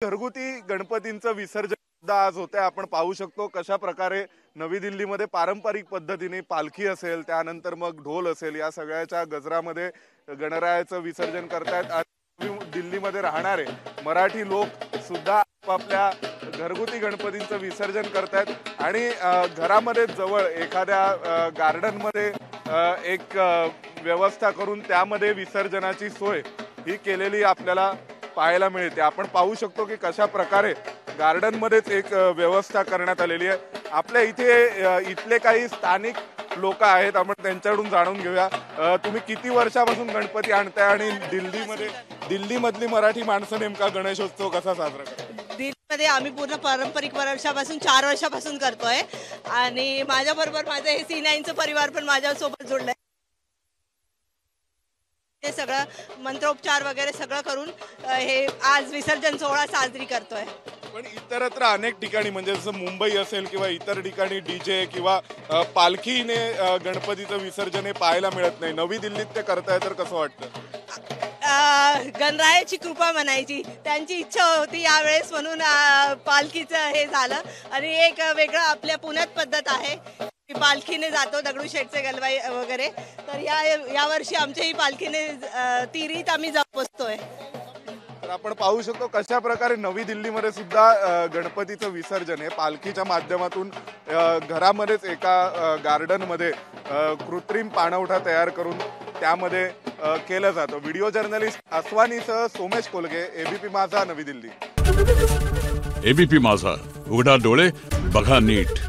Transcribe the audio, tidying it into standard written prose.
घरगुती गणपतींचं विसर्जन सुद्धा आज होते। आपण पाहू शकतो कशा प्रकारे नवी दिल्लीमध्ये पारंपरिक पद्धतीने पालखी असेल, त्यानंतर मग ढोल असेल, या सगळ्याच्या गजरामध्ये गणरायाचं विसर्जन करतायत। आणि नवी दिल्लीमध्ये राहणारे मराठी लोक सुद्धा आपापल्या घरगुती गणपतींचं विसर्जन करतायत। आणि घरामध्ये जवळ एखाद्या गार्डन मध्ये एक व्यवस्था करून त्यामध्ये विसर्जनाची सोय ही केलेली आपल्याला पाहायला मिळते। आपण पाहू शकतो की कशा प्रकारे गार्डन मध्येच एक व्यवस्था करण्यात आलेली आहे। आपल्या इथे इथले काही स्थानिक लोक आहेत, आपण त्यांच्याकडून जाणून घेऊया। तुम्ही किती वर्षापासून गणपती आणताय आणि दिल्लीमधली मराठी माणसं नेमका गणेशोत्सव कसा साजरा करतात? दिल्लीमध्ये आम्ही पूर्ण पारंपरिक वर्षापासून 4 वर्षापासून करतोय आणि माझ्याबरोबर माझं हे C9चं परिवार पण माझ्यासोबत जोडलंय। हे सगळं मंत्रोपचार वगैरे सगळं करून हे आज विसर्जन सोहळा साजरी करतोय। पण इतरत्र अनेक ठिकाणी म्हणजे जसं मुंबई असेल किंवा इतर ठिकाणी डीजे किंवा पालखीने गणपतीचं विसर्जन हे पाहायला मिळत नाही। नवी दिल्लीत ते करताय तर कसं वाटतं? गणरायाची कृपा म्हणायची, त्यांची इच्छा होती यावेळेस म्हणून पालखीचं हे झालं। आणि एक वेगळं आपल्या पुण्यात पद्धत आहे, पालखीने जातो दगडूशेठचे गलवाई वगैरे, तर या वर्षी आमच्या ही पालखीने तिरीत आम्ही जाऊ बसतोय। तर आपण पाहू शकतो कशा प्रकारे नवी दिल्लीमध्ये सुद्धा गणपतीचं विसर्जन हे पालखीच्या माध्यमातून घरामध्येच एका गार्डन मध्ये कृत्रिम पाणवठा तयार करून त्यामध्ये केलं जातं। व्हिडिओ जर्नलिस्ट अस्वानीसह सोमेश कोलगे, एबीपी माझा, नवी दिल्ली। एबीपी माझा, उघडा डोळे बघा नीट।